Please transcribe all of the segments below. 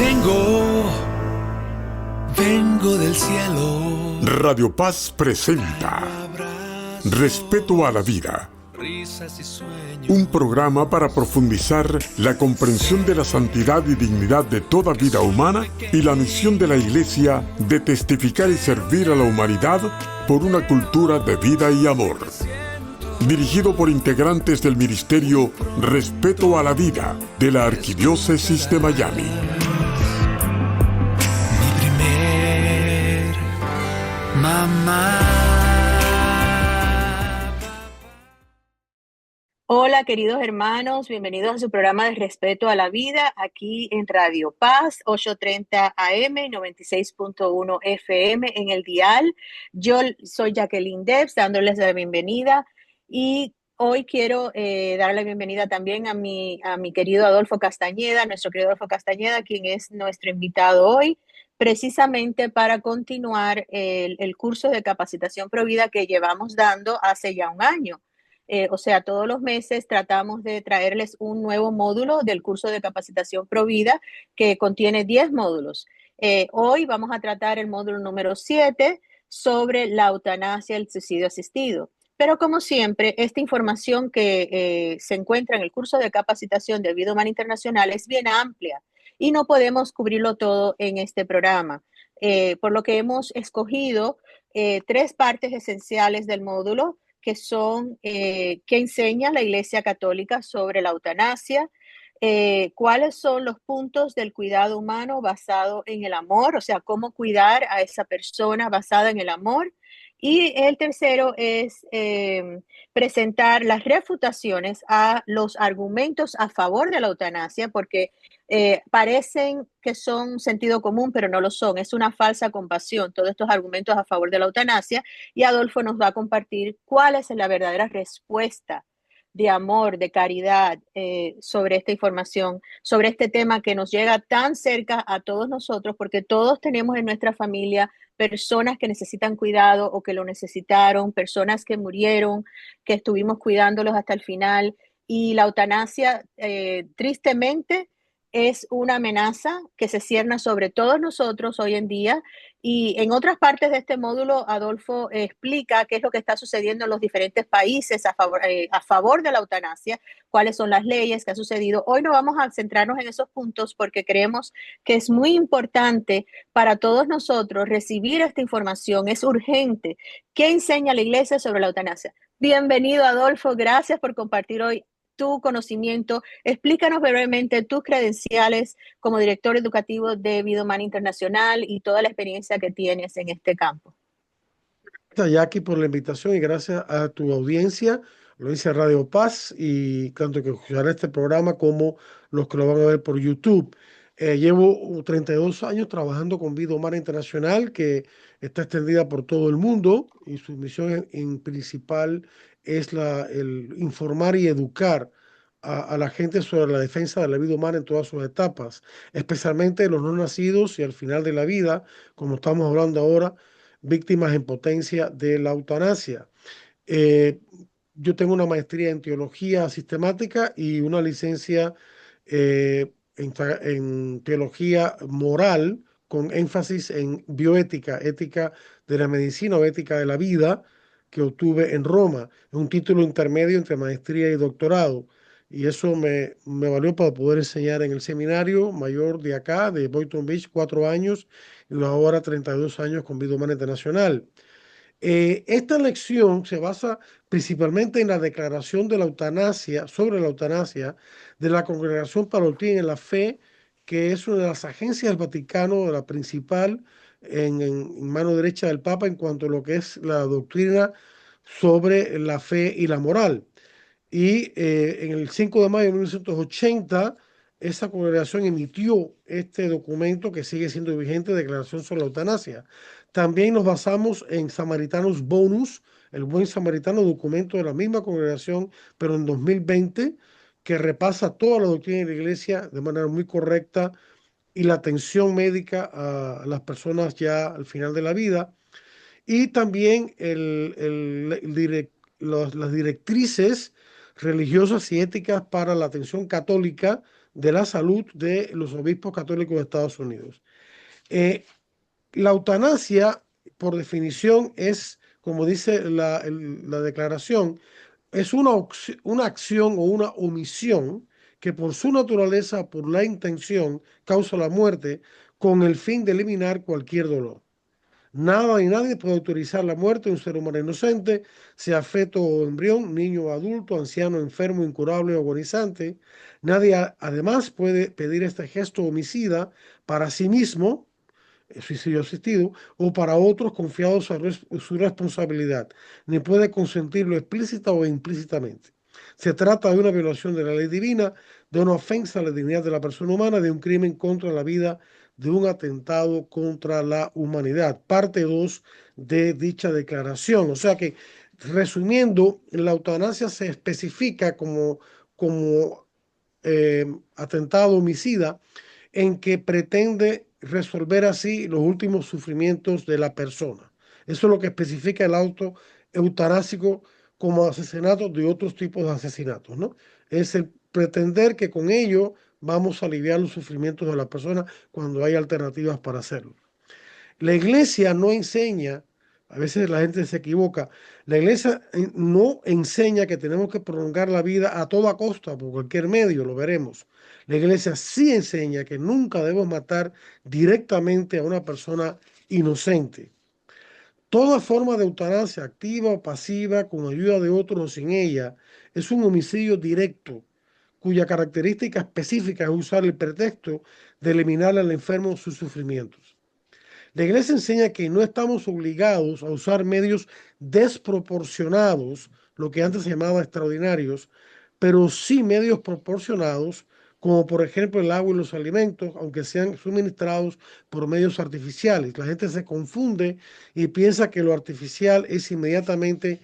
Vengo, vengo del cielo. Radio Paz presenta Respeto a la Vida, un programa para profundizar la comprensión de la santidad y dignidad de toda vida humana y la misión de la Iglesia de testificar y servir a la humanidad por una cultura de vida y amor. Dirigido por integrantes del Ministerio Respeto a la Vida de la Arquidiócesis de Miami. Mamá. Hola, queridos hermanos, bienvenidos a su programa de Respeto a la Vida, aquí en Radio Paz, 830 AM, 96.1 FM en el dial. Yo soy Jacqueline Debs, dándoles la bienvenida, y hoy quiero dar la bienvenida también a mi querido Adolfo Castañeda, nuestro querido Adolfo Castañeda, quien es nuestro invitado hoy, precisamente para continuar el curso de capacitación Provida que llevamos dando hace ya un año. O sea, todos los meses tratamos de traerles un nuevo módulo del curso de capacitación Provida que contiene 10 módulos. Hoy vamos a tratar el módulo número 7 sobre la eutanasia y el suicidio asistido. Pero como siempre, esta información que se encuentra en el curso de capacitación de Vida Humana Internacional es bien amplia y no podemos cubrirlo todo en este programa. Por lo que hemos escogido 3 partes esenciales del módulo, que son qué enseña la Iglesia Católica sobre la eutanasia, cuáles son los puntos del cuidado humano basado en el amor, o sea, cómo cuidar a esa persona basada en el amor. Y el tercero es presentar las refutaciones a los argumentos a favor de la eutanasia, porque parecen que son sentido común, pero no lo son. Es una falsa compasión, todos estos argumentos a favor de la eutanasia, y Adolfo nos va a compartir cuál es la verdadera respuesta de amor, de caridad, sobre esta información, sobre este tema que nos llega tan cerca a todos nosotros, porque todos tenemos en nuestra familia personas que necesitan cuidado o que lo necesitaron, personas que murieron, que estuvimos cuidándolos hasta el final, y la eutanasia, tristemente, es una amenaza que se cierne sobre todos nosotros hoy en día. Y en otras partes de este módulo, Adolfo explica qué es lo que está sucediendo en los diferentes países a favor de la eutanasia, cuáles son las leyes que han sucedido. Hoy no vamos a centrarnos en esos puntos porque creemos que es muy importante para todos nosotros recibir esta información. Es urgente. ¿Qué enseña la Iglesia sobre la eutanasia? Bienvenido, Adolfo. Gracias por compartir hoy tu conocimiento. Explícanos brevemente tus credenciales como director educativo de Vida Humana Internacional y toda la experiencia que tienes en este campo. Gracias, Jackie, por la invitación y gracias a tu audiencia. Lo dice Radio Paz y tanto que escuchará este programa como los que lo van a ver por YouTube. Llevo 32 años trabajando con Vida Humana Internacional, que está extendida por todo el mundo, y su misión en principal es el informar y educar a la gente sobre la defensa de la vida humana en todas sus etapas, especialmente los no nacidos y al final de la vida, como estamos hablando ahora, víctimas en potencia de la eutanasia. Eh, yo tengo una maestría en teología sistemática y una licencia en teología moral con énfasis en bioética, ética de la medicina o ética de la vida, que obtuve en Roma. Es un título intermedio entre maestría y doctorado. Y eso me valió para poder enseñar en el seminario mayor de acá, de Boynton Beach, 4 años, y ahora 32 años con Vida Humana Internacional. Esta lección se basa principalmente en la declaración de la eutanasia, sobre la eutanasia, de la Congregación para la Doctrina en la Fe, que es una de las agencias del Vaticano, la principal, en mano derecha del Papa en cuanto a lo que es la doctrina sobre la fe y la moral. Y en el 5 de mayo de 1980, esa congregación emitió este documento que sigue siendo vigente, Declaración sobre la Eutanasia. También nos basamos en Samaritanus Bonus, el Buen Samaritano, documento de la misma congregación, pero en 2020, que repasa toda la doctrina de la Iglesia de manera muy correcta y la atención médica a las personas ya al final de la vida. Y también las directrices religiosas y éticas para la atención católica de la Salud de los Obispos Católicos de Estados Unidos. La eutanasia, por definición, es, como dice la declaración, es una acción o una omisión que por su naturaleza, por la intención, causa la muerte con el fin de eliminar cualquier dolor. Nada ni nadie puede autorizar la muerte de un ser humano inocente, sea feto o embrión, niño o adulto, anciano, enfermo, incurable o agonizante. Nadie además puede pedir este gesto homicida para sí mismo, suicidio asistido, o para otros confiados a su responsabilidad, ni puede consentirlo explícita o implícitamente. Se trata de una violación de la ley divina, de una ofensa a la dignidad de la persona humana, de un crimen contra la vida, de un atentado contra la humanidad. Parte 2 de dicha declaración. O sea que, resumiendo, la eutanasia se especifica como atentado homicida en que pretende resolver así los últimos sufrimientos de la persona. Eso es lo que especifica el auto eutanásico como asesinato de otros tipos de asesinatos, ¿no? Es el pretender que con ello vamos a aliviar los sufrimientos de la persona cuando hay alternativas para hacerlo. La iglesia no enseña, a veces la gente se equivoca, la iglesia no enseña que tenemos que prolongar la vida a toda costa, por cualquier medio, lo veremos. La iglesia sí enseña que nunca debemos matar directamente a una persona inocente. Toda forma de eutanasia, activa o pasiva, con ayuda de otros o sin ella, es un homicidio directo, cuya característica específica es usar el pretexto de eliminar al enfermo sus sufrimientos. La iglesia enseña que no estamos obligados a usar medios desproporcionados, lo que antes se llamaba extraordinarios, pero sí medios proporcionados, como por ejemplo el agua y los alimentos, aunque sean suministrados por medios artificiales. La gente se confunde y piensa que lo artificial es inmediatamente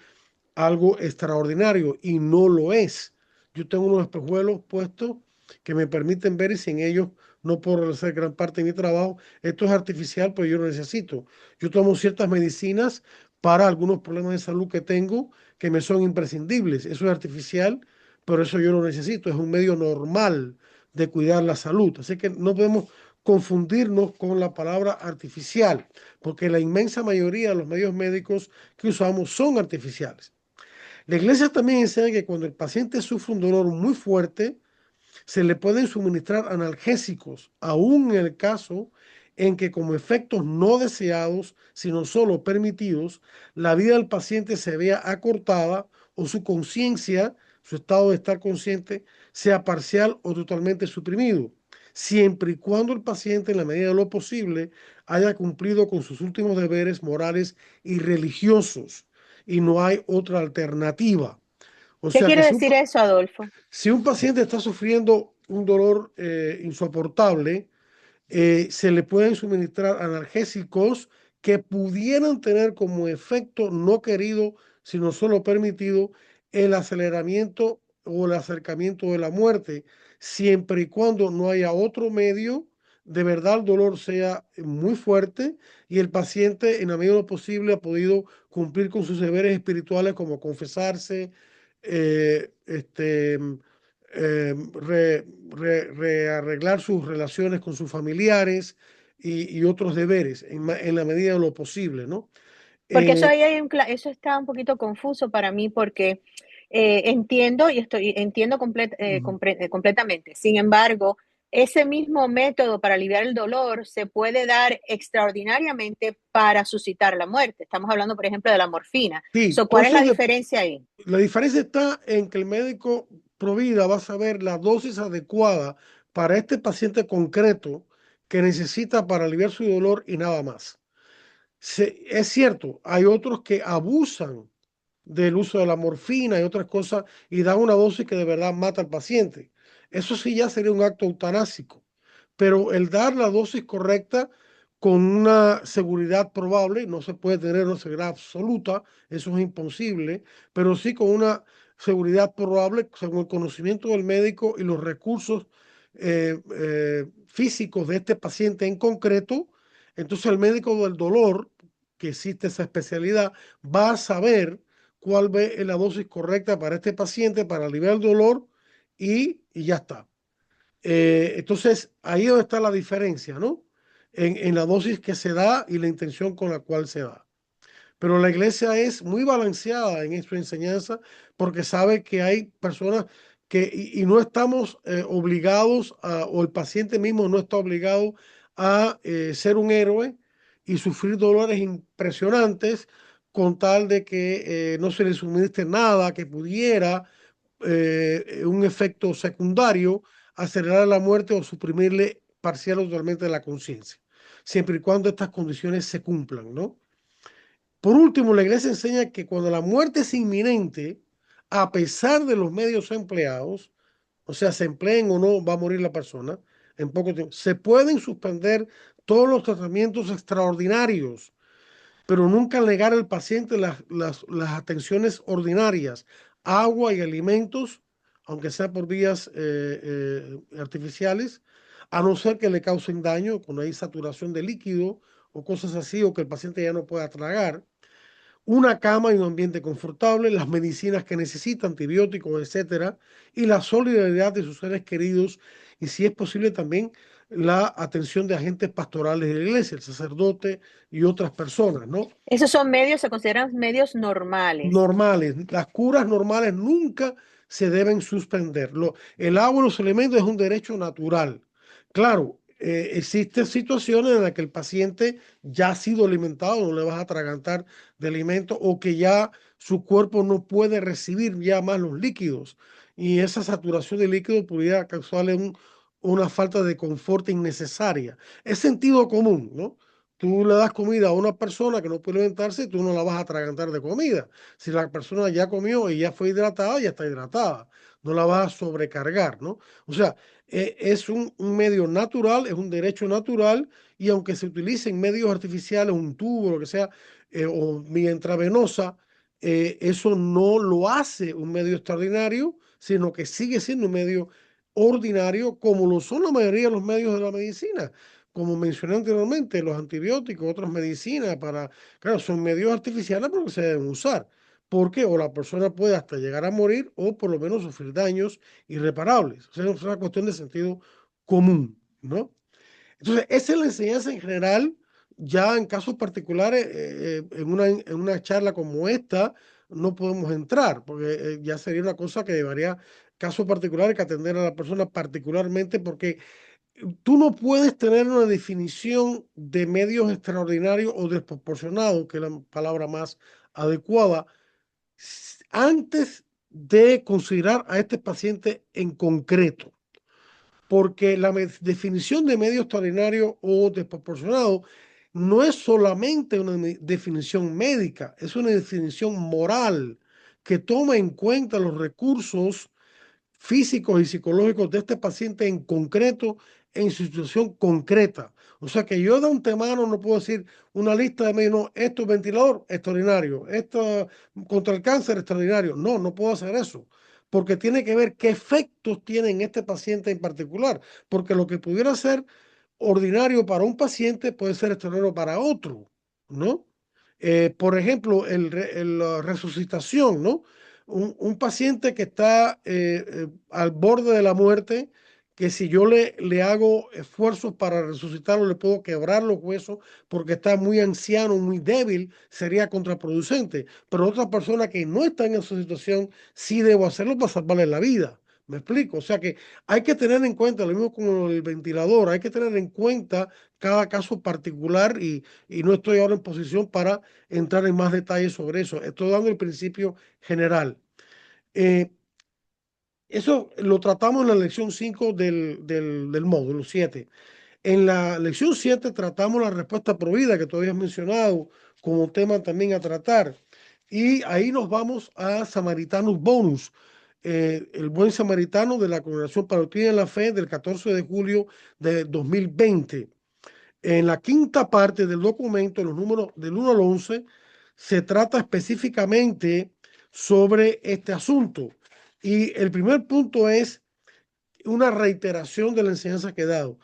algo extraordinario y no lo es. Yo tengo unos espejuelos puestos que me permiten ver y sin ellos no puedo realizar gran parte de mi trabajo. Esto es artificial, pero yo lo necesito. Yo tomo ciertas medicinas para algunos problemas de salud que tengo que me son imprescindibles. Eso es artificial, pero eso yo lo necesito. Es un medio normal de cuidar la salud. Así que no podemos confundirnos con la palabra artificial, porque la inmensa mayoría de los medios médicos que usamos son artificiales. La iglesia también enseña que cuando el paciente sufre un dolor muy fuerte, se le pueden suministrar analgésicos, aún en el caso en que como efectos no deseados, sino solo permitidos, la vida del paciente se vea acortada o su conciencia, su estado de estar consciente, sea parcial o totalmente suprimido, siempre y cuando el paciente, en la medida de lo posible, haya cumplido con sus últimos deberes morales y religiosos y no hay otra alternativa. O ¿Qué sea que quiere decir eso, Adolfo? si un paciente está sufriendo un dolor insoportable, se le pueden suministrar analgésicos que pudieran tener como efecto no querido, sino solo permitido, el aceleramiento o el acercamiento de la muerte, siempre y cuando no haya otro medio. De verdad el dolor sea muy fuerte y el paciente en la medida de lo posible ha podido cumplir con sus deberes espirituales como confesarse, eh, este, rearreglar sus relaciones con sus familiares y otros deberes en la medida de lo posible, ¿no? Porque eso Eh, ahí hay eso está un poquito confuso para mí porque entiendo y entiendo Ujú. completamente. Sin embargo, ese mismo método para aliviar el dolor se puede dar extraordinariamente para suscitar la muerte. Estamos hablando, por ejemplo, de la morfina. Sí, So, todo ¿cuál es eso la diferencia ahí? la diferencia está en que el médico provida va a saber la dosis adecuada para este paciente concreto que necesita para aliviar su dolor y nada más. Es cierto, hay otros que abusan del uso de la morfina y otras cosas y dan una dosis que de verdad mata al paciente. Eso sí ya sería un acto eutanásico, pero el dar la dosis correcta con una seguridad probable, no se puede tener una seguridad absoluta, eso es imposible, pero sí con una seguridad probable, según el conocimiento del médico y los recursos físicos de este paciente en concreto, entonces el médico del dolor, que existe esa especialidad, va a saber cuál es la dosis correcta para este paciente para aliviar el dolor y ya está. Entonces, ahí es donde está la diferencia, ¿no? En la dosis que se da y la intención con la cual se da. Pero la iglesia es muy balanceada en su enseñanza porque sabe que hay personas y no estamos obligados o el paciente mismo no está obligado a ser un héroe y sufrir dolores impresionantes con tal de que no se le suministre nada que pudiera un efecto secundario, acelerar la muerte o suprimirle parcial o totalmente la conciencia, siempre y cuando estas condiciones se cumplan, ¿no? Por último, la iglesia enseña que cuando la muerte es inminente, a pesar de los medios empleados, o sea, se empleen o no, va a morir la persona en poco tiempo, se pueden suspender todos los tratamientos extraordinarios, pero nunca negar al paciente las atenciones ordinarias, agua y alimentos, aunque sea por vías artificiales, a no ser que le causen daño, cuando hay saturación de líquido o cosas así, o que el paciente ya no pueda tragar, una cama y un ambiente confortable, las medicinas que necesita, antibióticos, etcétera, y la solidaridad de sus seres queridos, y si es posible también la atención de agentes pastorales de la iglesia, el sacerdote y otras personas, ¿no? Esos son medios, se consideran medios normales. Normales, las curas normales nunca se deben suspender. El agua y los elementos es un derecho natural. Claro, existen situaciones en las que el paciente ya ha sido alimentado, no le vas a atragantar de alimento o que ya su cuerpo no puede recibir ya más los líquidos y esa saturación de líquido pudiera causarle una falta de confort innecesaria. Es sentido común, ¿no? Tú le das comida a una persona que no puede alimentarse, tú no la vas a atragantar de comida. Si la persona ya comió y ya fue hidratada, ya está hidratada. No la vas a sobrecargar, ¿no? O sea, es un medio natural, es un derecho natural, y aunque se utilicen medios artificiales, un tubo, lo que sea, o vía intravenosa, eso no lo hace un medio extraordinario, sino que sigue siendo un medio ordinario, como lo son la mayoría de los medios de la medicina. Como mencioné anteriormente, los antibióticos, otras medicinas claro, son medios artificiales porque se deben usar. Porque o la persona puede hasta llegar a morir o por lo menos sufrir daños irreparables. O sea, es una cuestión de sentido común, ¿no? Entonces, esa es la enseñanza en general. Ya en casos particulares, en una charla como esta, no podemos entrar, porque ya sería una cosa que llevaría casos particulares que atender a la persona particularmente, porque tú no puedes tener una definición de medios extraordinarios o desproporcionados, que es la palabra más adecuada, antes de considerar a este paciente en concreto, porque la definición de medio extraordinario o desproporcionado no es solamente una definición médica, es una definición moral que toma en cuenta los recursos físicos y psicológicos de este paciente en concreto, en su situación concreta. O sea que yo de antemano no puedo decir una lista de medios, no, esto es ventilador, extraordinario, esto contra el cáncer, extraordinario. No, no puedo hacer eso, porque tiene que ver qué efectos tiene en este paciente en particular, porque lo que pudiera ser ordinario para un paciente puede ser extraordinario para otro, ¿no? Por ejemplo, la resucitación, ¿no? Un paciente que está al borde de la muerte, que si yo le hago esfuerzos para resucitarlo, le puedo quebrar los huesos porque está muy anciano, muy débil, sería contraproducente. Pero otra persona que no está en esa situación, sí debo hacerlo para salvarle la vida. ¿Me explico? O sea que hay que tener en cuenta, lo mismo como el ventilador, hay que tener en cuenta cada caso particular y no estoy ahora en posición para entrar en más detalles sobre eso. Estoy dando el principio general. Eh, Eso lo tratamos en la lección 5 del módulo 7. En la lección 7 tratamos la respuesta provida que tú habías mencionado como tema también a tratar. Y ahí nos vamos a Samaritanus Bonus, el buen samaritano de la Congregación Palautina en la Fe del 14 de julio de 2020. En la quinta parte del documento, los números del 1 al 11, se trata específicamente sobre este asunto. Y el primer punto es una reiteración de la enseñanza que he dado,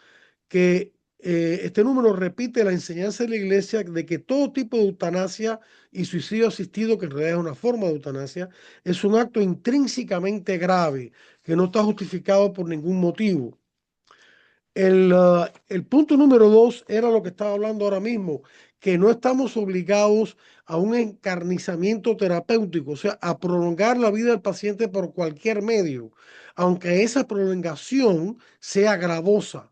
que este número repite la enseñanza de la iglesia de que todo tipo de eutanasia y suicidio asistido, que en realidad es una forma de eutanasia, es un acto intrínsecamente grave, que no está justificado por ningún motivo. El punto número 2 era lo que estaba hablando ahora mismo, que no estamos obligados a un encarnizamiento terapéutico, o sea, a prolongar la vida del paciente por cualquier medio, aunque esa prolongación sea gravosa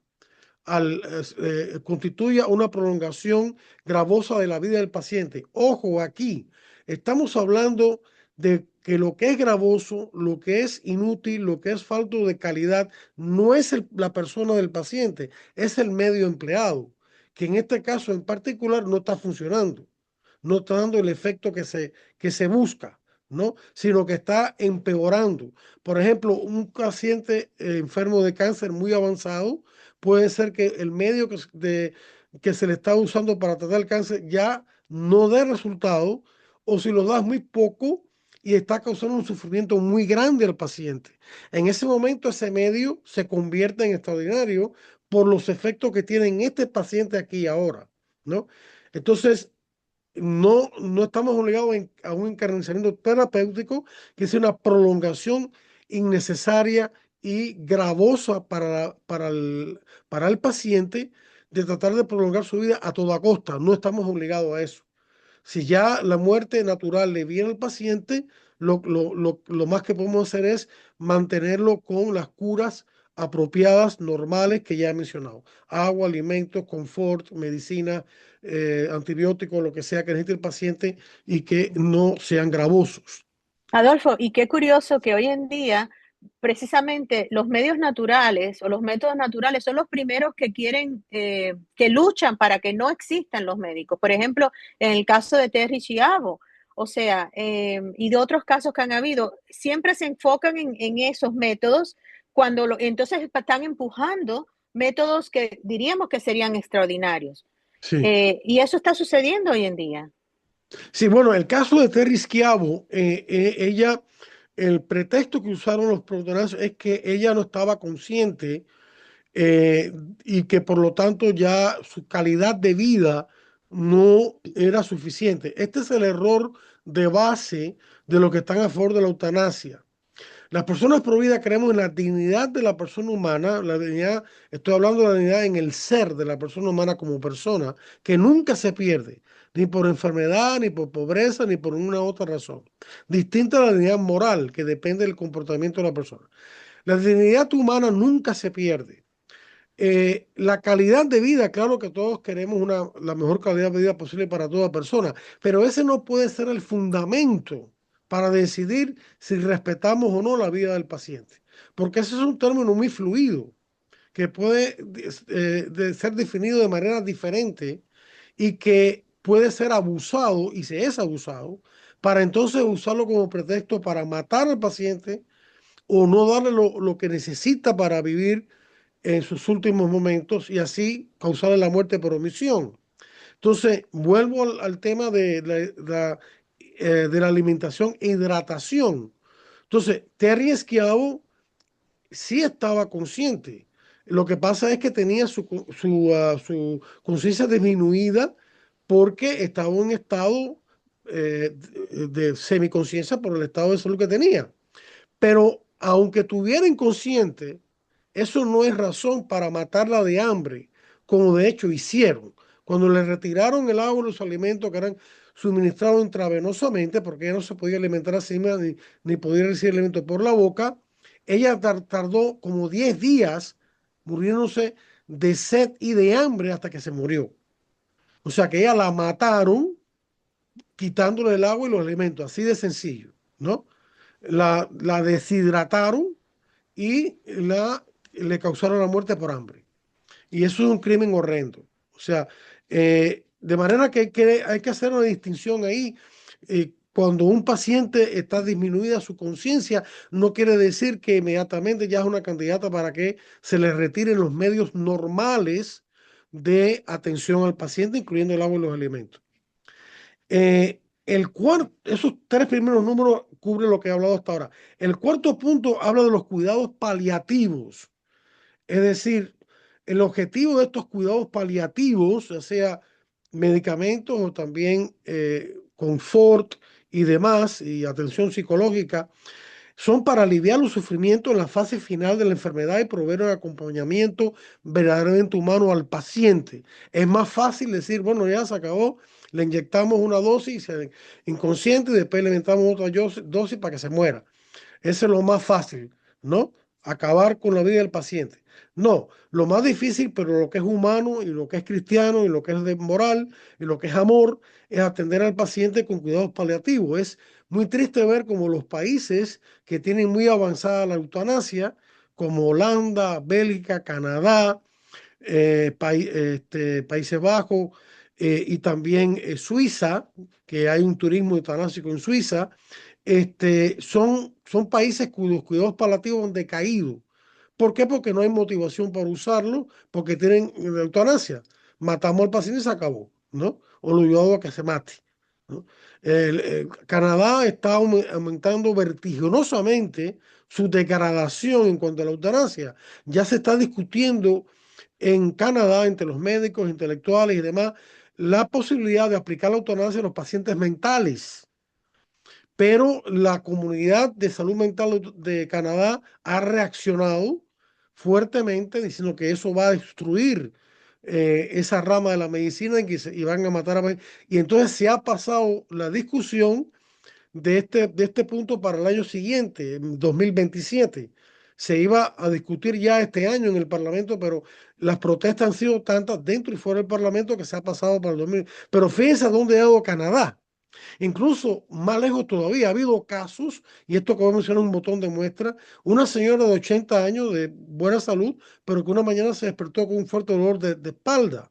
constituya una prolongación gravosa de la vida del paciente. Ojo aquí, estamos hablando de que lo que es gravoso, lo que es inútil, lo que es falto de calidad, no es la persona del paciente, es el medio empleado, que en este caso en particular no está funcionando, no está dando el efecto que se busca, ¿no? Sino que está empeorando. Por ejemplo, un paciente enfermo de cáncer muy avanzado, puede ser que el medio que se le está usando para tratar el cáncer ya no dé resultado, o si lo das muy poco y está causando un sufrimiento muy grande al paciente. En ese momento ese medio se convierte en extraordinario por los efectos que tiene en este paciente aquí y ahora, ¿no? Entonces, no estamos obligados a un encarnizamiento terapéutico que sea una prolongación innecesaria y gravosa para el paciente de tratar de prolongar su vida a toda costa. No estamos obligados a eso. Si ya la muerte natural le viene al paciente, lo más que podemos hacer es mantenerlo con las curas apropiadas, normales, que ya he mencionado. Agua, alimentos, confort, medicina, antibióticos, lo que sea que necesite el paciente y que no sean gravosos. Adolfo, y qué curioso que hoy en día precisamente los medios naturales o los métodos naturales son los primeros que quieren, que luchan para que no existan los médicos. Por ejemplo, en el caso de Terry Schiavo, o sea, y de otros casos que han habido, siempre se enfocan en esos métodos cuando entonces están empujando métodos que diríamos que serían extraordinarios. Sí. Y eso está sucediendo hoy en día. Sí, bueno, el caso de Terry Schiavo, ella, el pretexto que usaron los protonazos es que ella no estaba consciente eh, y que por lo tanto ya su calidad de vida no era suficiente. Este es el error de base de los que están a favor de la eutanasia. Las personas pro vida creemos en la dignidad de la persona humana, la dignidad, estoy hablando de la dignidad en el ser de la persona humana como persona, que nunca se pierde, ni por enfermedad, ni por pobreza, ni por una otra razón. Distinta a la dignidad moral, que depende del comportamiento de la persona. La dignidad humana nunca se pierde. La calidad de vida, claro que todos queremos la mejor calidad de vida posible para toda persona, pero ese no puede ser el fundamento para decidir si respetamos o no la vida del paciente, porque ese es un término muy fluido que puede ser definido de manera diferente y que puede ser abusado, y se es abusado, para entonces usarlo como pretexto para matar al paciente o no darle lo que necesita para vivir en sus últimos momentos y así causarle la muerte por omisión. Entonces, vuelvo al tema de la alimentación e hidratación. Entonces, Terry Schiavo sí estaba consciente. Lo que pasa es que tenía su conciencia disminuida porque estaba en un estado de semiconciencia por el estado de salud que tenía. Pero aunque tuviera inconsciente, eso no es razón para matarla de hambre, como de hecho hicieron. Cuando le retiraron el agua y los alimentos que eran suministrados intravenosamente, porque ella no se podía alimentar así misma ni podía recibir alimentos por la boca, ella tardó como 10 días muriéndose de sed y de hambre hasta que se murió. O sea que ella la mataron quitándole el agua y los alimentos, así de sencillo, ¿no? La deshidrataron y le causaron la muerte por hambre. Y eso es un crimen horrendo. O sea, de manera que hay que hacer una distinción ahí. Cuando un paciente está disminuida su conciencia, no quiere decir que inmediatamente ya es una candidata para que se le retiren los medios normales de atención al paciente, incluyendo el agua y los alimentos. Esos tres primeros números cubren lo que he hablado hasta ahora. El cuarto punto habla de los cuidados paliativos. Es decir, el objetivo de estos cuidados paliativos, ya sea medicamentos o también confort y demás, y atención psicológica, son para aliviar los sufrimientos en la fase final de la enfermedad y proveer un acompañamiento verdaderamente humano al paciente. Es más fácil decir, bueno, ya se acabó, le inyectamos una dosis inconsciente y después le inventamos otra dosis para que se muera. Eso es lo más fácil, ¿no? Acabar con la vida del paciente. No, lo más difícil, pero lo que es humano y lo que es cristiano y lo que es de moral y lo que es amor, es atender al paciente con cuidados paliativos. Es muy triste ver como los países que tienen muy avanzada la eutanasia, como Holanda, Bélgica, Canadá, Países Bajos y también Suiza, que hay un turismo eutanásico en Suiza, son países cuyos cuidados paliativos han decaído. ¿Por qué? Porque no hay motivación para usarlo, porque tienen la eutanasia. Matamos al paciente y se acabó, ¿no? O lo ayudamos a que se mate, ¿no? Canadá está aumentando vertiginosamente su degradación en cuanto a la eutanasia. Ya se está discutiendo en Canadá, entre los médicos, intelectuales y demás, la posibilidad de aplicar la eutanasia a los pacientes mentales, pero la comunidad de salud mental de Canadá ha reaccionado fuertemente diciendo que eso va a destruir esa rama de la medicina y van a matar a... Y entonces se ha pasado la discusión de este punto para el año siguiente, en 2027. Se iba a discutir ya este año en el Parlamento, pero las protestas han sido tantas dentro y fuera del Parlamento que se ha pasado para el 2000. Pero fíjense a dónde ha ido Canadá. Incluso más lejos todavía, ha habido casos, y esto que voy a mencionar un botón de muestra, una señora de 80 años de buena salud, pero que una mañana se despertó con un fuerte dolor de espalda,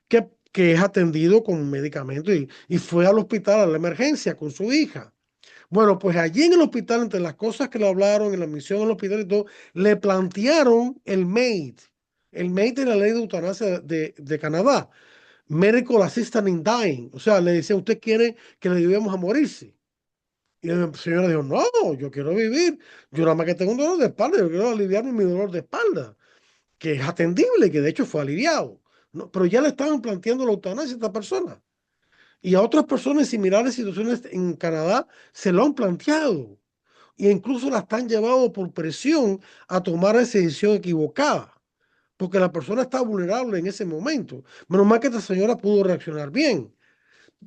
que es atendido con medicamentos y fue al hospital a la emergencia con su hija. Bueno, pues allí en el hospital, entre las cosas que le hablaron en la admisión al hospital y todo, le plantearon el MAID. El MAID es la ley de eutanasia de Canadá. Medical Assistant in Dying. O sea, le decía, ¿usted quiere que le ayudemos a morirse? Y la señora dijo, no, yo quiero vivir. Yo nada más que tengo un dolor de espalda, yo quiero aliviarme mi dolor de espalda, que es atendible, que de hecho fue aliviado. No, pero ya le estaban planteando la eutanasia a esta persona. Y a otras personas en similares situaciones en Canadá se lo han planteado. E incluso la están llevando por presión a tomar esa decisión equivocada, porque la persona está vulnerable en ese momento. Menos mal que esta señora pudo reaccionar bien.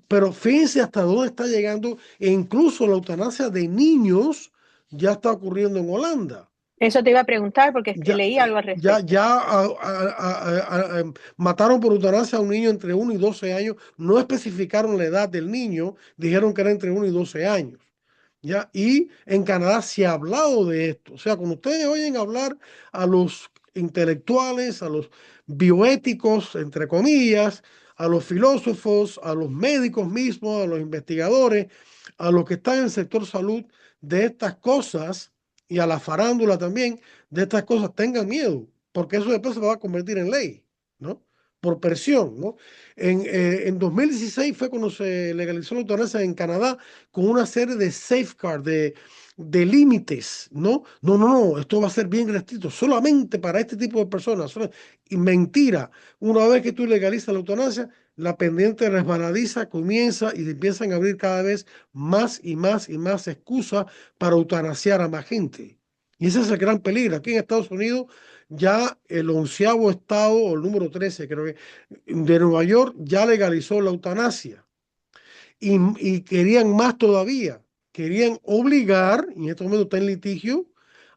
Pero fíjense hasta dónde está llegando, e incluso la eutanasia de niños ya está ocurriendo en Holanda. Eso te iba a preguntar porque Ya, leí algo al ya, respecto. ya mataron por eutanasia a un niño entre 1 y 12 años. No especificaron la edad del niño, dijeron que era entre 1 y 12 años. ¿Ya? Y en Canadá se ha hablado de esto. O sea, cuando ustedes oyen hablar a los intelectuales, a los bioéticos, entre comillas, a los filósofos, a los médicos mismos, a los investigadores, a los que están en el sector salud de estas cosas y a la farándula también de estas cosas, tengan miedo, porque eso después se va a convertir en ley, ¿no? Por presión, ¿no? En 2016 fue cuando se legalizó la eutanasia en Canadá con una serie de safeguards, de límites, ¿no? No, no, no, esto va a ser bien restricto, solamente para este tipo de personas. Y mentira, una vez que tú legalizas la eutanasia, la pendiente resbaladiza comienza y empiezan a abrir cada vez más y más y más excusas para eutanasiar a más gente. Y ese es el gran peligro. Aquí en Estados Unidos ya el 11º estado, o el número 13, creo que, de Nueva York ya legalizó la eutanasia. Y querían más todavía. Querían obligar, y en este momento está en litigio,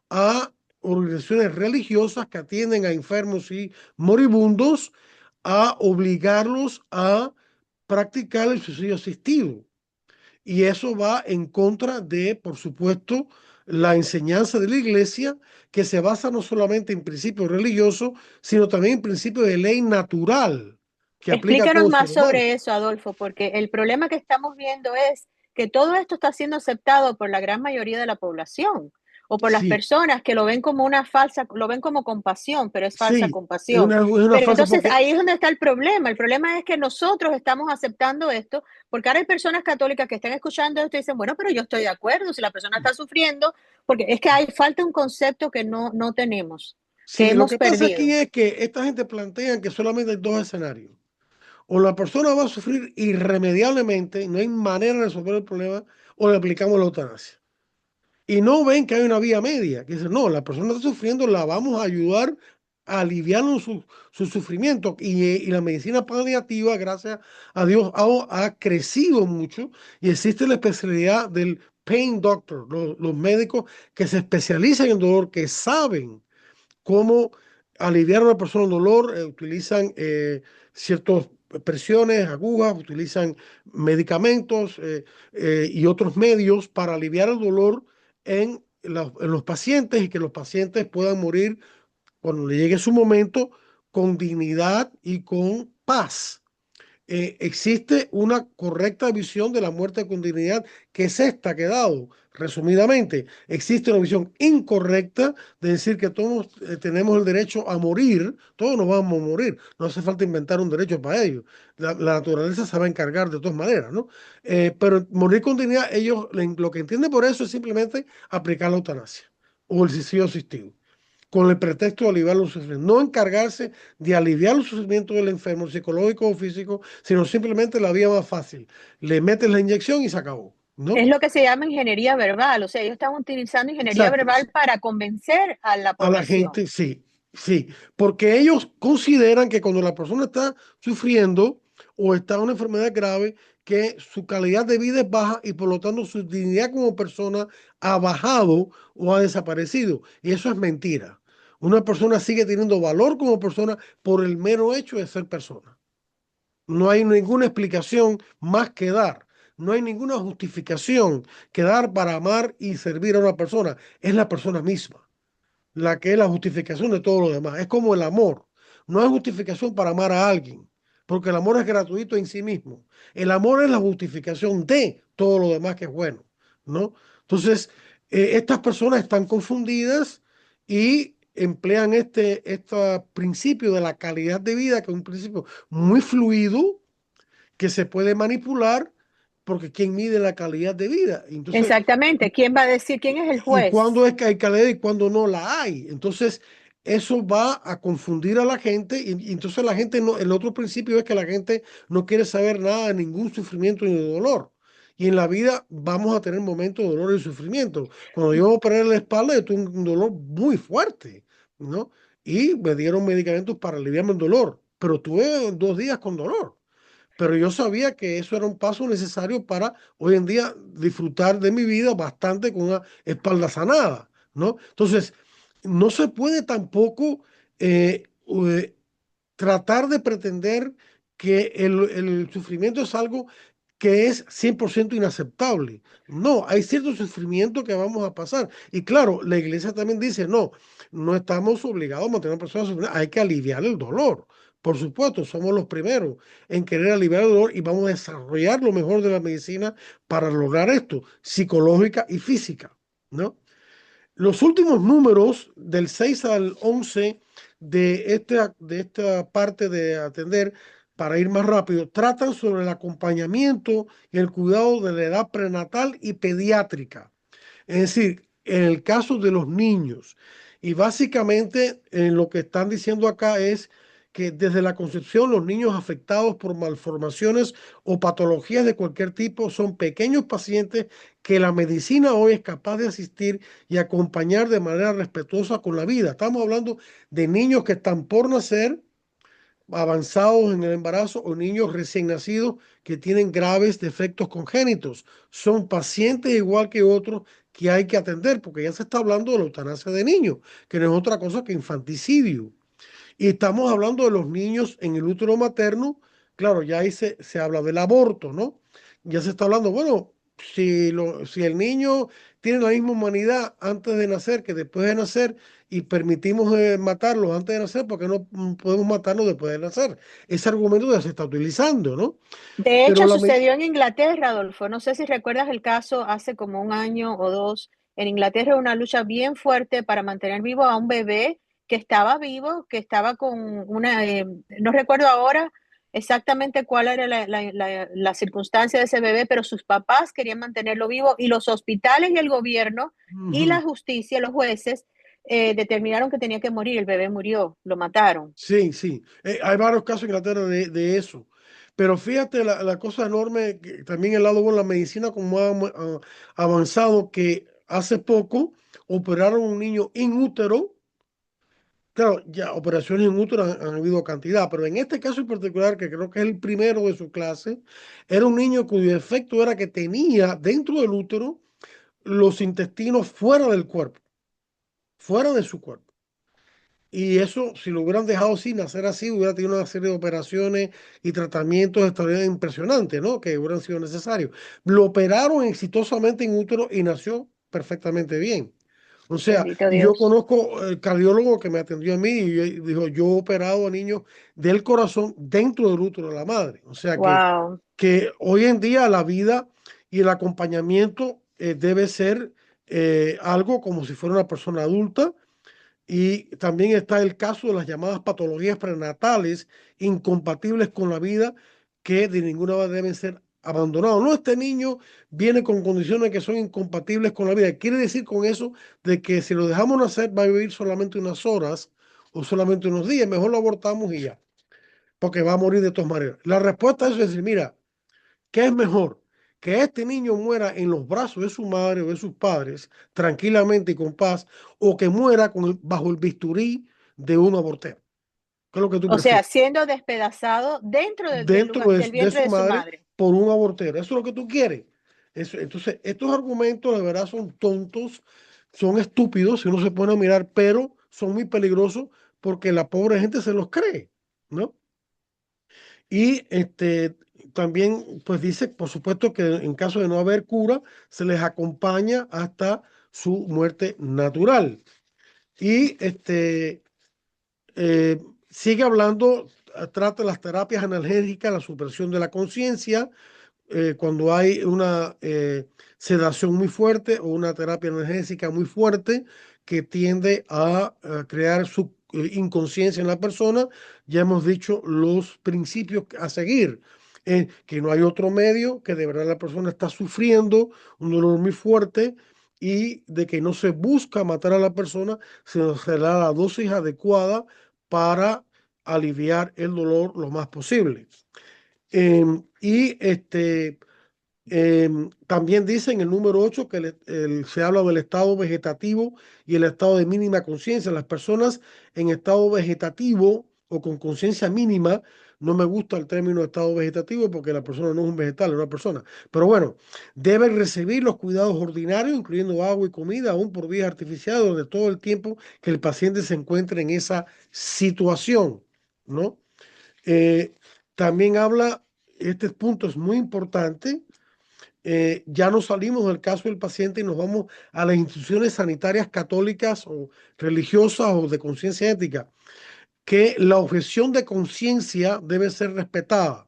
a organizaciones religiosas que atienden a enfermos y moribundos, a obligarlos a practicar el suicidio asistido. Y eso va en contra de, por supuesto, la enseñanza de la iglesia, que se basa no solamente en principios religiosos, sino también en principios de ley natural, que aplica a Explícanos todo ser más humano. sobre eso, Adolfo, porque el problema que estamos viendo es que todo esto está siendo aceptado por la gran mayoría de la población o por las Sí, personas que lo ven como una falsa, lo ven como compasión, pero es falsa sí, es compasión. una Pero falsa entonces porque ahí es donde está el problema. El problema es que nosotros estamos aceptando esto porque ahora hay personas católicas que están escuchando esto y dicen, bueno, pero yo estoy de acuerdo si la persona está sufriendo, porque es que hay falta un concepto que no tenemos, que sí, lo hemos que pasa aquí perdido. es que esta gente plantea que solamente hay dos escenarios. O la persona va a sufrir irremediablemente, no hay manera de resolver el problema, o le aplicamos la eutanasia. y no ven que hay una vía media, que dicen, no, la persona está sufriendo, la vamos a ayudar a aliviar su sufrimiento. Y la medicina paliativa, gracias a Dios, ha crecido mucho y existe la especialidad del pain doctor, los médicos que se especializan en dolor, que saben cómo aliviar a una persona el dolor, utilizan ciertas presiones, agujas, utilizan medicamentos y otros medios para aliviar el dolor en los pacientes y que los pacientes puedan morir cuando le llegue su momento con dignidad y con paz. Existe una correcta visión de la muerte con dignidad, que es esta que he dado. Resumidamente, existe una visión incorrecta de decir que todos tenemos el derecho a morir, todos nos vamos a morir, no hace falta inventar un derecho para ello. La naturaleza se va a encargar de todas maneras, ¿no? Pero morir con dignidad, ellos lo que entienden por eso es simplemente aplicar la eutanasia o el suicidio asistido con el pretexto de aliviar los sufrimientos, no encargarse de aliviar los sufrimientos del enfermo psicológico o físico, sino simplemente la vía más fácil. Le metes la inyección y se acabó, ¿no? Es lo que se llama ingeniería verbal, o sea, ellos están utilizando ingeniería Exacto. verbal para convencer a la A la población. gente, sí, sí, porque ellos consideran que cuando la persona está sufriendo o está en una enfermedad grave, que su calidad de vida es baja y por lo tanto su dignidad como persona ha bajado o ha desaparecido. Y eso es mentira. Una persona sigue teniendo valor como persona por el mero hecho de ser persona. No hay ninguna explicación más que dar. No hay ninguna justificación que dar para amar y servir a una persona. Es la persona misma la que es la justificación de todo lo demás. Es como el amor. No hay justificación para amar a alguien, porque el amor es gratuito en sí mismo. El amor es la justificación de todo lo demás que es bueno, ¿no? Entonces, estas personas están confundidas y emplean este principio de la calidad de vida, que es un principio muy fluido, que se puede manipular, porque ¿quién mide la calidad de vida? Entonces, Exactamente. ¿Quién va a decir quién es el y juez? cuándo es que hay calidad y cuándo no la hay. Entonces, eso va a confundir a la gente y entonces la gente no, el otro principio es que la gente no quiere saber nada de ningún sufrimiento ni de dolor. Y en la vida vamos a tener momentos de dolor y sufrimiento. Cuando yo me operé la espalda, yo tuve un dolor muy fuerte, ¿no? Y me dieron medicamentos para aliviarme el dolor, pero tuve 2 días con dolor, pero yo sabía que eso era un paso necesario para hoy en día disfrutar de mi vida bastante con una espalda sanada, ¿no? Entonces, no se puede tampoco eh, eh, tratar de pretender que el sufrimiento es algo que es 100% inaceptable. No, hay cierto sufrimiento que vamos a pasar. Y claro, la iglesia también dice, no, no estamos obligados a mantener a personas sufriendo, hay que aliviar el dolor. Por supuesto, somos los primeros en querer aliviar el dolor y vamos a desarrollar lo mejor de la medicina para lograr esto, psicológica y física, ¿no? Los últimos números del 6 al 11 de esta parte de atender, para ir más rápido, tratan sobre el acompañamiento y el cuidado de la edad prenatal y pediátrica. Es decir, en el caso de los niños. Y básicamente lo que están diciendo acá es que desde la concepción los niños afectados por malformaciones o patologías de cualquier tipo son pequeños pacientes que la medicina hoy es capaz de asistir y acompañar de manera respetuosa con la vida. Estamos hablando de niños que están por nacer, avanzados en el embarazo o niños recién nacidos que tienen graves defectos congénitos. Son pacientes igual que otros que hay que atender porque ya se está hablando de la eutanasia de niños, que no es otra cosa que infanticidio. Y estamos hablando de los niños en el útero materno, claro, ya ahí se habla del aborto, ¿no? Ya se está hablando, bueno, si el niño tiene la misma humanidad antes de nacer que después de nacer y permitimos matarlo antes de nacer, ¿por qué no podemos matarlo después de nacer? Ese argumento ya se está utilizando, ¿no? De Pero hecho, la, sucedió en Inglaterra, Adolfo. No sé si recuerdas el caso hace como un año o dos. En Inglaterra una lucha bien fuerte para mantener vivo a un bebé que estaba vivo, que estaba con una, no recuerdo ahora exactamente cuál era la circunstancia de ese bebé, pero sus papás querían mantenerlo vivo y los hospitales y el gobierno y la Ujú. justicia, los jueces, determinaron que tenía que morir. El bebé murió, lo mataron. Sí, sí. Hay varios casos en Inglaterra de eso. Pero fíjate la cosa enorme, que también el lado bueno de la medicina como ha avanzado, que hace poco operaron a un niño in útero. Claro, ya operaciones en útero han habido cantidad, pero en este caso en particular, que creo que es el primero de su clase, era un niño cuyo efecto era que tenía dentro del útero los intestinos fuera del cuerpo, fuera de su cuerpo. Y eso, si lo hubieran dejado sin nacer así, hubiera tenido una serie de operaciones y tratamientos extraordinariamente impresionantes, ¿no? Que hubieran sido necesarios. Lo operaron exitosamente en útero y nació perfectamente bien. O sea, Bendito yo Dios. conozco el cardiólogo que me atendió a mí y dijo, yo he operado a niños del corazón dentro del útero de la madre. O sea Wow. que hoy en día la vida y el acompañamiento debe ser algo como si fuera una persona adulta, y también está el caso de las llamadas patologías prenatales incompatibles con la vida, que de ninguna manera deben ser abandonados. No, este niño viene con condiciones que son incompatibles con la vida. Quiere decir con eso de que si lo dejamos nacer va a vivir solamente unas horas o solamente unos días. Mejor lo abortamos y ya, porque va a morir de todas maneras. La respuesta a eso es decir, mira, ¿qué es mejor? Que este niño muera en los brazos de su madre o de sus padres, tranquilamente y con paz, o que muera bajo el bisturí de un abortero. ¿Qué es lo que tú O sea, prefieres? siendo despedazado dentro del Dentro lugar, del de vientre su de su madre madre. por un abortero. Eso es lo que tú quieres. Entonces, estos argumentos de verdad son tontos, son estúpidos si uno se pone a mirar, pero son muy peligrosos porque la pobre gente se los cree, ¿no? Y también, pues dice, por supuesto, que en caso de no haber cura, se les acompaña hasta su muerte natural. Y eh, sigue hablando, trata las terapias analgésicas, la supresión de la conciencia, cuando hay una sedación muy fuerte o una terapia analgésica muy fuerte que tiende a crear su inconsciencia en la persona. Ya hemos dicho los principios a seguir, que no hay otro medio, que de verdad la persona está sufriendo un dolor muy fuerte y de que no se busca matar a la persona, sino se le da la dosis adecuada para aliviar el dolor lo más posible. Y también dice en el número 8 que se habla del estado vegetativo y el estado de mínima conciencia. Las personas en estado vegetativo o con conciencia mínima, no me gusta el término estado vegetativo porque la persona no es un vegetal, es una persona. Pero bueno, deben recibir los cuidados ordinarios, incluyendo agua y comida, aún por vías artificiales, donde todo el tiempo que el paciente se encuentre en esa situación, ¿no? Eh, También habla, este punto es muy importante, ya no salimos del caso del paciente y nos vamos a las instituciones sanitarias católicas o religiosas o de conciencia ética, que la objeción de conciencia debe ser respetada.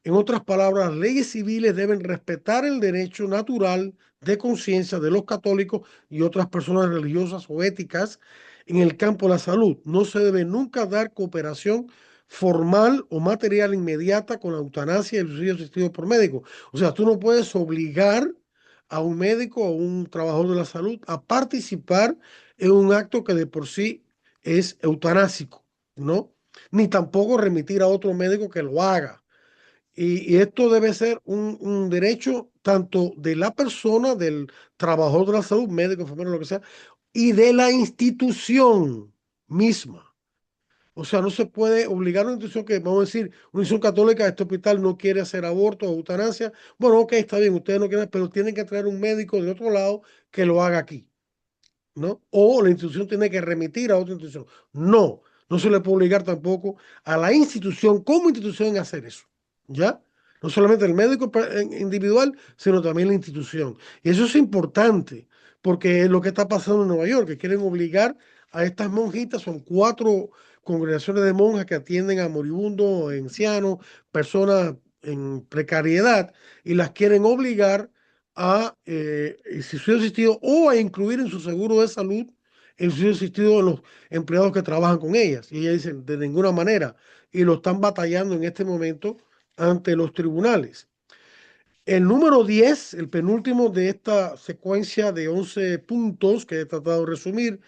En otras palabras, las leyes civiles deben respetar el derecho natural de conciencia de los católicos y otras personas religiosas o éticas en el campo de la salud. No se debe nunca dar cooperación formal o material inmediata con la eutanasia y el suicidio asistido por médico. O sea, tú no puedes obligar a un médico o un trabajador de la salud a participar en un acto que de por sí es eutanásico, ¿no? Ni tampoco remitir a otro médico que lo haga. Y esto debe ser un derecho tanto de la persona, del trabajador de la salud, médico, enfermero, lo que sea, y de la institución misma. O sea, no se puede obligar a una institución que, vamos a decir, una institución católica, este hospital no quiere hacer aborto o eutanasia. Bueno, ok, está bien, ustedes no quieren, pero tienen que traer un médico de otro lado que lo haga aquí, ¿no? O la institución tiene que remitir a otra institución. No, no se le puede obligar tampoco a la institución como institución a hacer eso, ¿ya? No solamente el médico individual, sino también la institución. Y eso es importante, porque es lo que está pasando en Nueva York, que quieren obligar a estas monjitas, son 4 congregaciones de monjas que atienden a moribundos, ancianos, personas en precariedad, y las quieren obligar a suicidio asistido o a incluir en su seguro de salud el suicidio asistido de los empleados que trabajan con ellas. Y ellas dicen, de ninguna manera. Y lo están batallando en este momento ante los tribunales. El número 10, el penúltimo de esta secuencia de 11 puntos que he tratado de resumir,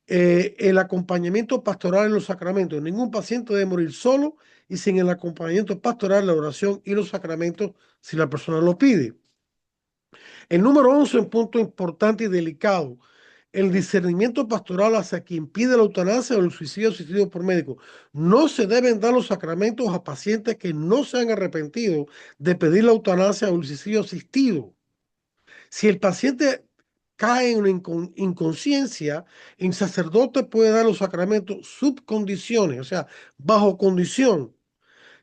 el acompañamiento pastoral en los sacramentos. Ningún paciente debe morir solo y sin el acompañamiento pastoral, la oración y los sacramentos si la persona lo pide. El número 11, un punto importante y delicado, el discernimiento pastoral hacia quien pide la eutanasia o el suicidio asistido por médico. No se deben dar los sacramentos a pacientes que no se han arrepentido de pedir la eutanasia o el suicidio asistido. Si el paciente cae en una inconsciencia, el sacerdote puede dar los sacramentos subcondiciones, o sea, bajo condición,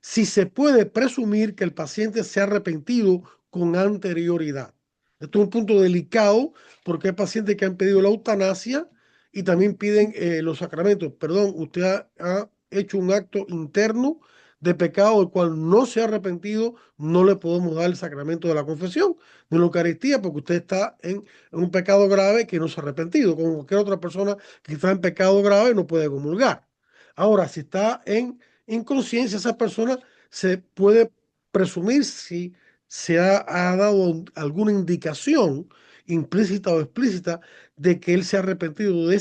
si se puede presumir que el paciente se ha arrepentido con anterioridad. Esto es un punto delicado porque hay pacientes que han pedido la eutanasia y también piden los sacramentos. Perdón, usted ha hecho un acto interno de pecado del cual no se ha arrepentido, no le podemos dar el sacramento de la confesión de la Eucaristía porque usted está en un pecado grave que no se ha arrepentido, como cualquier otra persona que está en pecado grave no puede comulgar. Ahora, si está en inconsciencia, esa persona se puede presumir si se ha dado alguna indicación implícita o explícita de que él se ha arrepentido de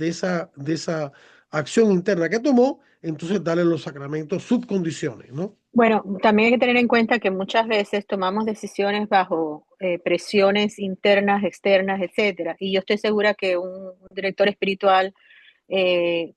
esa acción interna que tomó, entonces darle los sacramentos subcondiciones, ¿no? Bueno, también hay que tener en cuenta que muchas veces tomamos decisiones bajo presiones internas, externas, etcétera. Y yo estoy segura que un director espiritual, eh,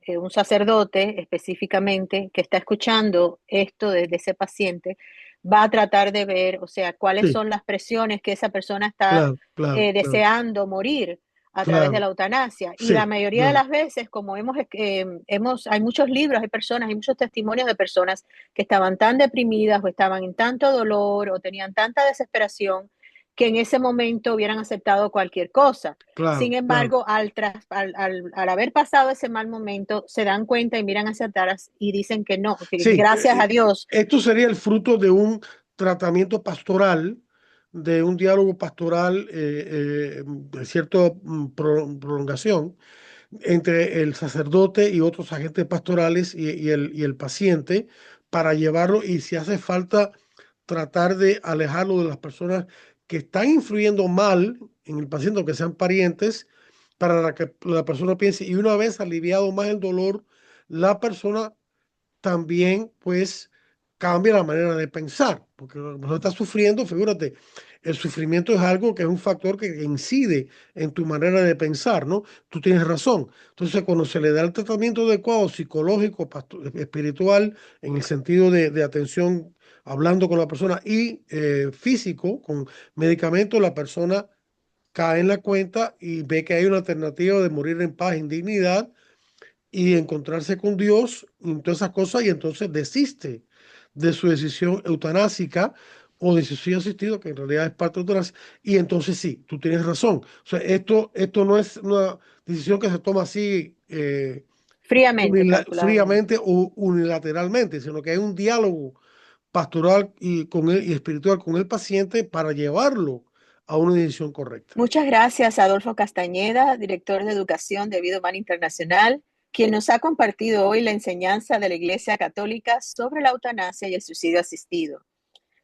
un sacerdote específicamente, que está escuchando esto desde ese paciente, va a tratar de ver, o sea, cuáles Sí, son las presiones que esa persona está claro, claro, claro, deseando morir a través de claro, la eutanasia. Y la sí, mayoría de claro, las veces, como hay muchos libros, hay personas, hay muchos testimonios de personas que estaban tan deprimidas o estaban en tanto dolor o tenían tanta desesperación que en ese momento hubieran aceptado cualquier cosa. Sin claro, claro. embargo, al haber pasado ese mal momento, se dan cuenta y miran hacia atrás y dicen que no, que Sí, gracias a Dios. esto sería el fruto de un tratamiento pastoral, de un diálogo pastoral de cierta prolongación entre el sacerdote y otros agentes pastorales y el paciente para llevarlo y si hace falta tratar de alejarlo de las personas que están influyendo mal en el paciente, aunque sean parientes, para que la persona piense y una vez aliviado más el dolor, la persona también pues cambia la manera de pensar, porque no estás sufriendo, figúrate, el sufrimiento es algo que es un factor que incide en tu manera de pensar, ¿no? Tú tienes razón. Entonces, cuando se le da el tratamiento adecuado, psicológico, espiritual, en el sentido de atención, hablando con la persona, y físico, con medicamentos, la persona cae en la cuenta y ve que hay una alternativa de morir en paz, en dignidad, y encontrarse con Dios y todas esas cosas y entonces desiste de su decisión eutanásica o de suicidio asistido, que en realidad es parte de eutanasia, y entonces sí, tú tienes razón. O sea, esto no es una decisión que se toma así Fríamente, calculadamente. fríamente o unilateralmente, sino que hay un diálogo pastoral y, con y espiritual con el paciente para llevarlo a una decisión correcta. Muchas gracias, Adolfo Castañeda, director de Educación de Vida Humana Internacional, quien nos ha compartido hoy la enseñanza de la Iglesia Católica sobre la eutanasia y el suicidio asistido.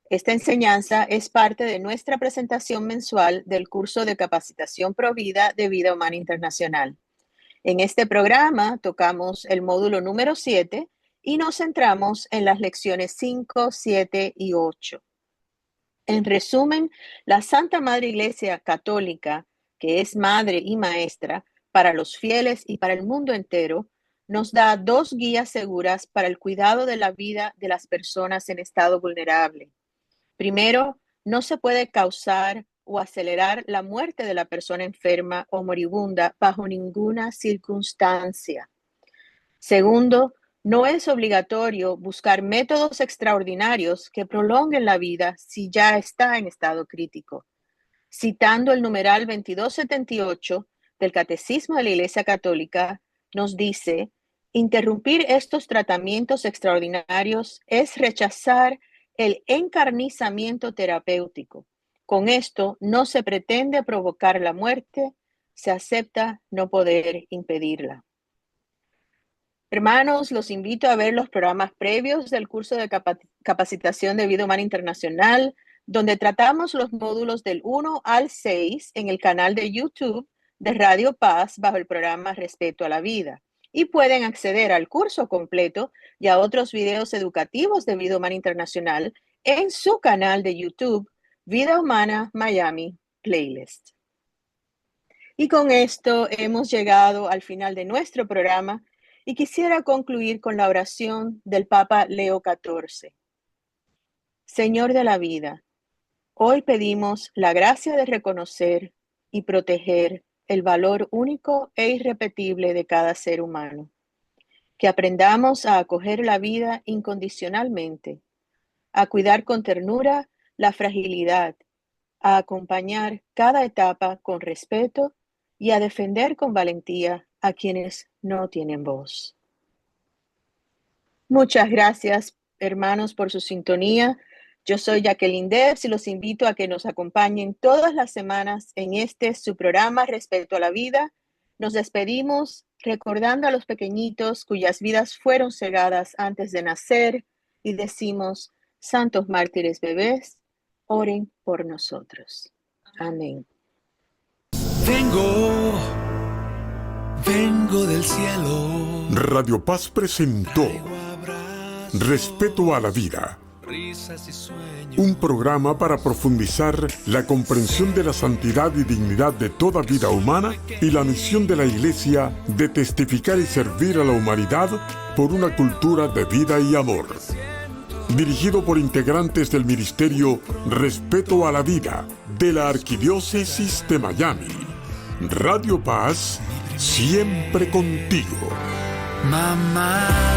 Esta enseñanza es parte de nuestra presentación mensual del curso de capacitación Provida de Vida Humana Internacional. En este programa tocamos el módulo número 7 y nos centramos en las lecciones 5, 7 y 8. En resumen, la Santa Madre Iglesia Católica, que es madre y maestra para los fieles y para el mundo entero, nos da dos guías seguras para el cuidado de la vida de las personas en estado vulnerable. Primero, no se puede causar o acelerar la muerte de la persona enferma o moribunda bajo ninguna circunstancia. Segundo, no es obligatorio buscar métodos extraordinarios que prolonguen la vida si ya está en estado crítico. Citando el numeral 2278 del Catecismo de la Iglesia Católica, nos dice, interrumpir estos tratamientos extraordinarios es rechazar el encarnizamiento terapéutico. Con esto no se pretende provocar la muerte, se acepta no poder impedirla. Hermanos, los invito a ver los programas previos del curso de capacitación de Vida Humana Internacional, donde tratamos los módulos del 1 al 6 en el canal de YouTube de Radio Paz bajo el programa Respeto a la Vida. Y pueden acceder al curso completo y a otros videos educativos de Vida Humana Internacional en su canal de YouTube Vida Humana Miami Playlist. Y con esto hemos llegado al final de nuestro programa y quisiera concluir con la oración del Papa Leo XIV. Señor de la vida, hoy pedimos la gracia de reconocer y proteger el valor único e irrepetible de cada ser humano. Que aprendamos a acoger la vida incondicionalmente, a cuidar con ternura la fragilidad, a acompañar cada etapa con respeto y a defender con valentía a quienes no tienen voz. Muchas gracias, hermanos, por su sintonía. Yo soy Jacqueline Debs y los invito a que nos acompañen todas las semanas en su programa Respeto a la Vida. Nos despedimos recordando a los pequeñitos cuyas vidas fueron cegadas antes de nacer y decimos: Santos mártires bebés, oren por nosotros. Amén. Vengo del cielo. Radio Paz presentó Respeto a la Vida, un programa para profundizar la comprensión de la santidad y dignidad de toda vida humana y la misión de la Iglesia de testificar y servir a la humanidad por una cultura de vida y amor. Dirigido por integrantes del Ministerio Respeto a la Vida de la Arquidiócesis de Miami. Radio Paz, siempre contigo. Mamá.